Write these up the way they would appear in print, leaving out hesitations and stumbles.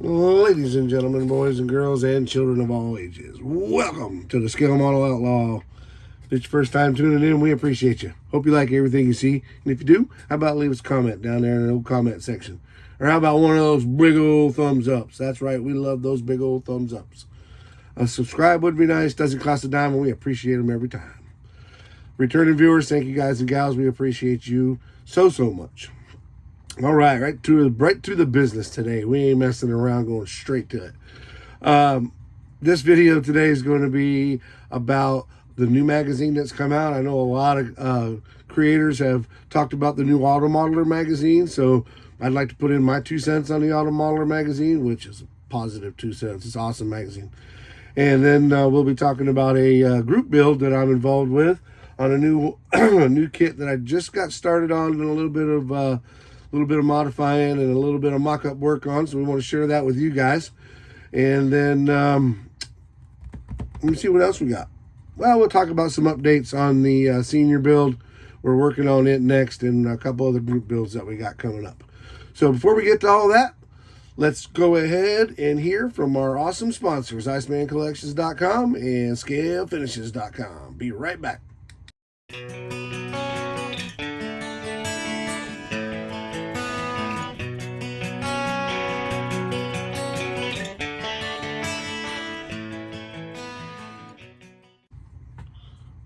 Ladies and gentlemen, boys and girls, and children of all ages, welcome to the Scale Model Outlaw. If it's your first time tuning in, we appreciate you. Hope you like everything you see. And if you do, how about leave us a comment down there in the old comment section? Or how about one of those big old thumbs ups? That's right, we love those big old thumbs ups. A subscribe would be nice. Doesn't cost a dime, and we appreciate them every time. Returning viewers, thank you guys and gals. We appreciate you so much. All right, right to the business today. We ain't messing around, going straight to it. This video today is going to be about the new magazine that's come out. I know a lot of creators have talked about the new Auto Modeler magazine, so I'd like to put in my 2 cents on the Auto Modeler magazine, which is a positive 2 cents. It's an awesome magazine. And then we'll be talking about a group build that I'm involved with on a new new kit that I just got started on, and a little bit of modifying and a little bit of mock-up work on, so we want to share that with you guys. And then let me see what else we got. Well, we'll talk about some updates on the senior build. We're working on it next, and a couple other group builds that we got coming up. So before we get to all that, let's go ahead and hear from our awesome sponsors, IcemanCollections.com and ScaleFinishes.com. Be right back.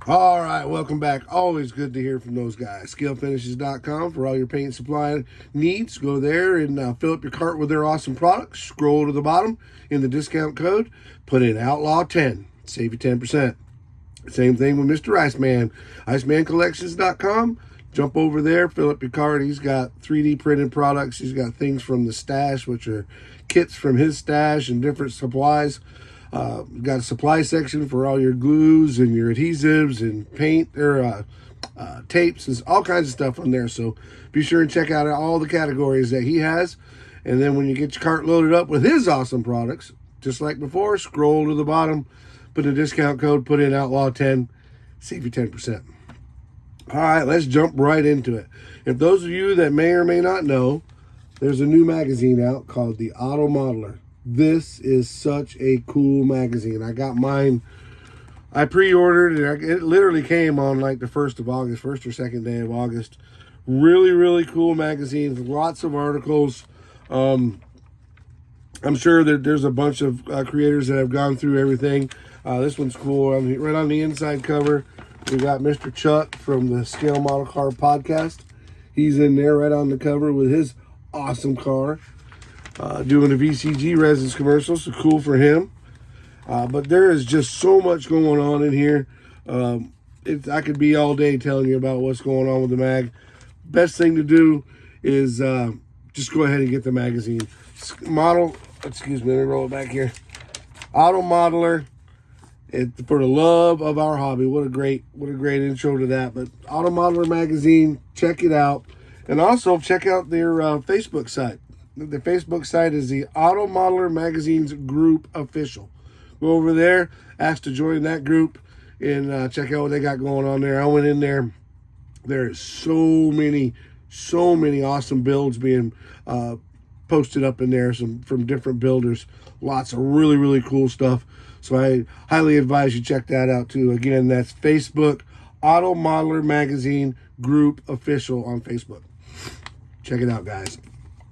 All right, welcome back. Always good to hear from those guys. ScaleFinishes.com for all your paint supply needs. Go there and fill up your cart with their awesome products. Scroll to the bottom in the discount code. Put in Outlaw10. Save you 10%. Same thing with Mr. Iceman. IcemanCollections.com. Jump over there, fill up your cart. He's got 3D printed products. He's got things from the stash, which are kits from his stash and different supplies. Got a supply section for all your glues and your adhesives and paint or tapes and all kinds of stuff on there. So be sure and check out all the categories that he has. And then when you get your cart loaded up with his awesome products, just like before, scroll to the bottom, put a discount code, put in Outlaw10, save you 10%. All right, let's jump right into it. If those of you that may or may not know, there's a new magazine out called the Auto Modeler. This is such a cool magazine. I got mine. I pre-ordered it. It literally came on like the 1st of August, 1st or 2nd day of August. Really cool magazine. Lots of articles. I'm sure that there's a bunch of creators that have gone through everything. This one's cool. Right on the inside cover, we got Mr. Chuck from the Scale Model Car podcast. He's in there right on the cover with his awesome car. Doing a VCG resins commercial, so cool for him. But there is just so much going on in here. I could be all day telling you about what's going on with the mag. Best thing to do is just go ahead and get the magazine. Excuse me, let me roll it back here. Auto Modeler, for the love of our hobby. What a great intro to that. But Auto Modeler magazine, check it out. And also check out their Facebook site. The Facebook site is the Auto Modeler Magazine's Group Official. Go over there, ask to join that group, and check out what they got going on there. I went in there. There's so many awesome builds being posted up in there, some from different builders. Lots of really cool stuff. So I highly advise you check that out too. Again, that's Facebook, Auto Modeler Magazine Group Official on Facebook. Check it out, guys.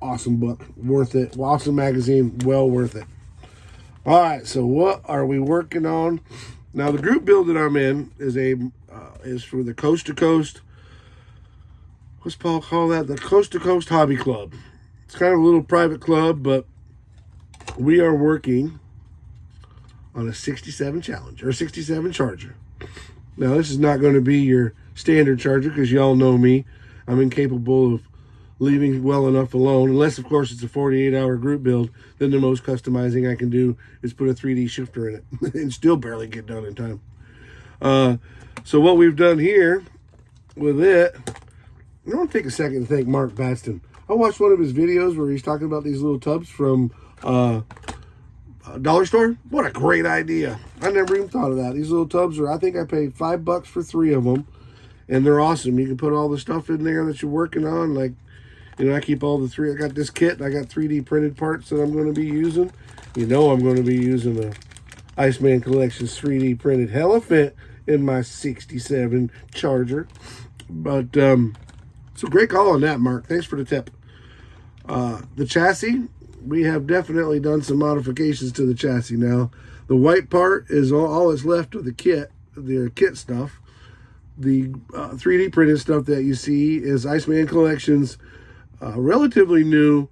Awesome book, worth it. Awesome magazine, well worth it. All right, so what are we working on now? The group build that I'm in is for the Coast to Coast. What's Paul call that? The Coast to Coast Hobby Club. It's kind of a little private club, but we are working on a 67 Challenger or 67 Charger. Now, this is not going to be your standard Charger because y'all know me. I'm incapable of leaving well enough alone, unless of course it's a 48-hour group build. Then the most customizing I can do is put a 3D shifter in it and still barely get done in time. So what we've done here with it, I want to take a second to thank Mark Batson. I watched one of his videos where he's talking about these little tubs from dollar store. What a great idea. I never even thought of that. These little tubs I think I paid $5 for 3 of them, and they're awesome. You can put all the stuff in there that you're working on, like You know, I keep all the three. I got this kit. I got 3D printed parts that I'm going to be using. You know, I'm going to be using the Iceman Collections 3D printed Elephant in my 67 Charger. But so great call on that, Mark. Thanks for the tip. The chassis, we have definitely done some modifications to the chassis now. The white part is all that's left of the kit stuff. The 3D printed stuff that you see is Iceman Collections relatively new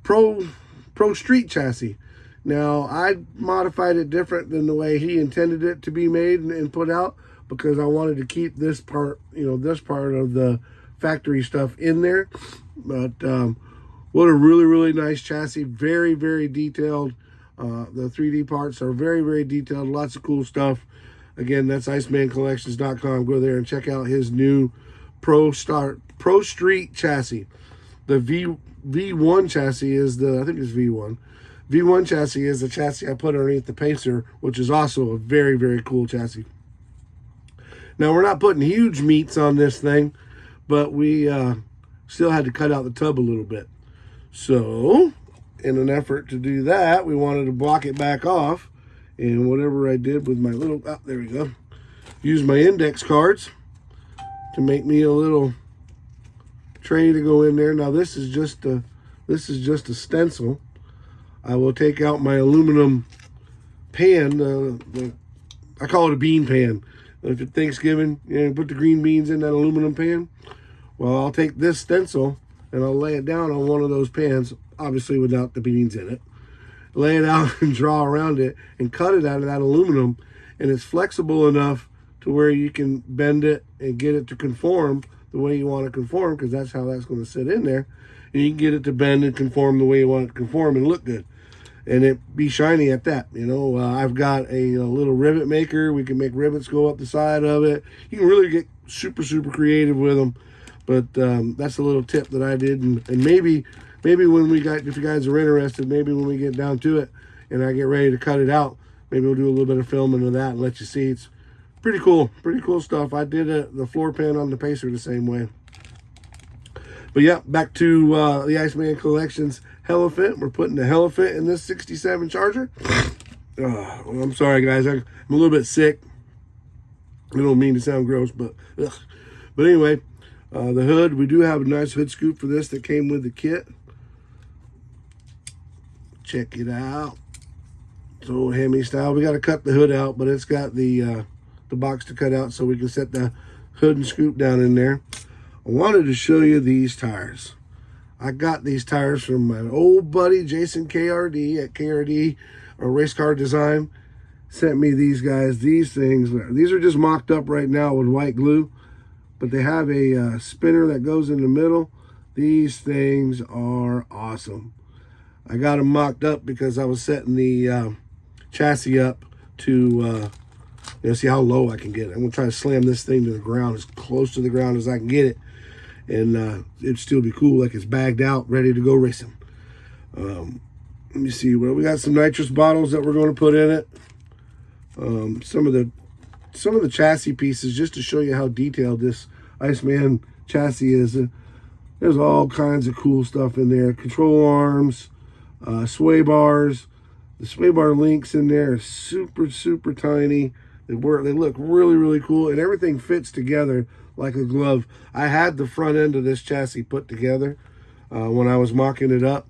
Pro Street chassis. Now, I modified it different than the way he intended it to be made and put out, because I wanted to keep this part, this part of the factory stuff in there. But what a really, really nice chassis. Very, very detailed. The 3D parts are very, very detailed. Lots of cool stuff. Again, that's IcemanCollections.com. Go there and check out his new Pro Street chassis. The V1 chassis is I think it's V1. V1 chassis is the chassis I put underneath the Pacer, which is also a very, very cool chassis. Now, we're not putting huge meats on this thing, but we still had to cut out the tub a little bit. So, in an effort to do that, we wanted to block it back off. And whatever I did with my little, there we go. Use my index cards to make me a little tray to go in there. Now, this is just a stencil. I will take out my aluminum pan. I call it a bean pan. If it's Thanksgiving, put the green beans in that aluminum pan. Well, I'll take this stencil and I'll lay it down on one of those pans, obviously without the beans in it. Lay it out and draw around it and cut it out of that aluminum. And it's flexible enough to where you can bend it and get it to conform the way you want to conform, because that's how that's going to sit in there. And you can get it to bend and conform the way you want it to conform and look good. And it be shiny at that. I've got a little rivet maker. We can make rivets go up the side of it. You can really get super, super creative with them. But that's a little tip that I did. And maybe if you guys are interested, maybe when we get down to it and I get ready to cut it out, maybe we'll do a little bit of filming of that and let you see. It's pretty cool stuff. I did the floor pan on the Pacer the same way. But yeah, back to the Iceman Collections Elephant. We're putting the Elephant in this 67 Charger. I'm sorry, guys. I'm a little bit sick. I don't mean to sound gross, but anyway, the hood. We do have a nice hood scoop for this that came with the kit. Check it out. It's old Hemi style. We got to cut the hood out, but it's got the box to cut out so we can set the hood and scoop down in there. I wanted to show you these tires. I got these tires from my old buddy Jason KRD at KRD or Race Car Design. Sent me these guys. These things. These are just mocked up right now with white glue, but they have a spinner that goes in the middle. These things are awesome. I got them mocked up because I was setting the chassis up to see how low I can get it. I'm gonna try to slam this thing to the ground, as close to the ground as I can get it. And it'd still be cool, like it's bagged out, ready to go racing. Let me see. Well, we got some nitrous bottles that we're going to put in it. Some of the chassis pieces, just to show you how detailed this Iceman chassis is. There's all kinds of cool stuff in there. Control arms, sway bars. The sway bar links in there are super, super tiny. They look really, really cool, and everything fits together like a glove. I had the front end of this chassis put together when I was mocking it up.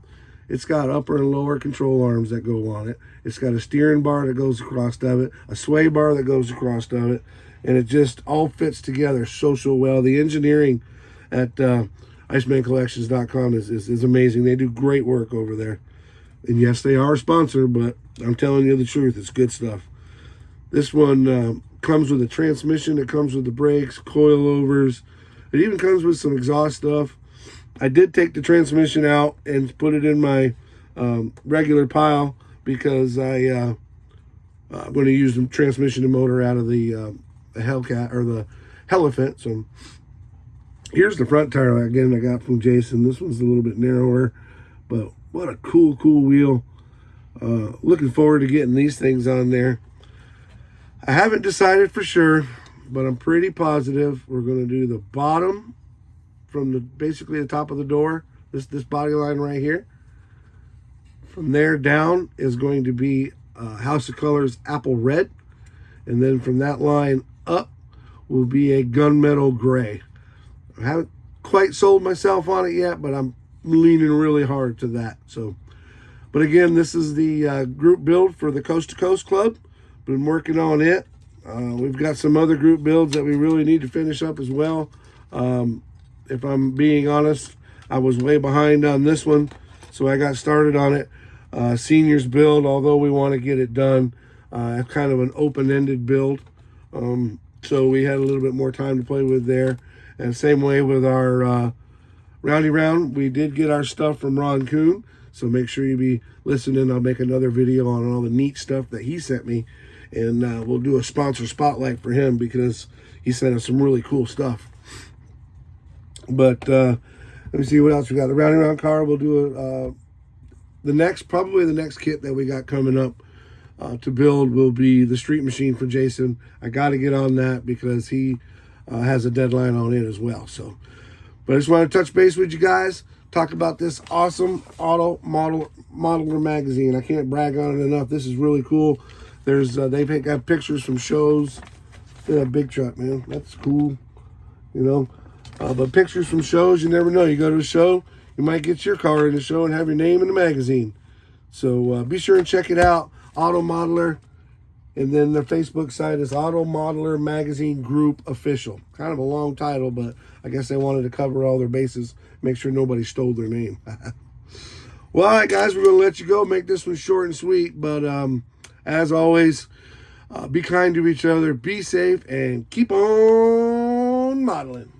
It's got upper and lower control arms that go on it. It's got a steering bar that goes across of it, a sway bar that goes across of it, and it just all fits together so well. The engineering at IcemanCollections.com is amazing. They do great work over there. And yes, they are a sponsor, but I'm telling you the truth. It's good stuff. This one comes with a transmission. It comes with the brakes, coilovers. It even comes with some exhaust stuff. I did take the transmission out and put it in my regular pile because I'm going to use the transmission and motor out of the Hellcat or the Elephant. So here's the front tire again I got from Jason. This one's a little bit narrower, but what a cool wheel. Looking forward to getting these things on there. I haven't decided for sure, but I'm pretty positive we're going to do the bottom basically the top of the door, this body line right here. From there down is going to be House of Colors Apple Red. And then from that line up will be a gunmetal gray. I haven't quite sold myself on it yet, but I'm leaning really hard to that. So, but again, this is the group build for the Coast to Coast Club. Been working on it. We've got some other group builds that we really need to finish up as well. If I'm being honest, I was way behind on this one, so I got started on it. Seniors build, although we want to get it done, kind of an open-ended build. So we had a little bit more time to play with there. And same way with our Roundy Round, we did get our stuff from Ron Kuhn. So make sure you be listening. I'll make another video on all the neat stuff that he sent me. And we'll do a sponsor spotlight for him because he sent us some really cool stuff. But let me see what else we got. The Roundy Round car, we'll do probably the next kit that we got coming up to build will be the Street Machine for Jason. I got to get on that because he has a deadline on it as well. So, but I just want to touch base with you guys, talk about this awesome auto modeler magazine. I can't brag on it enough. This is really cool. There's they've got pictures from shows. Look at that big truck, man. That's cool. You know, but pictures from shows, you never know. You go to a show, you might get your car in the show and have your name in the magazine. So be sure and check it out. Auto Modeler, and then their Facebook site is Auto Modeler Magazine Group Official. Kind of a long title, but I guess they wanted to cover all their bases, make sure nobody stole their name. Well, all right, guys, we're going to let you go. Make this one short and sweet, but as always, be kind to each other, be safe, and keep on modeling.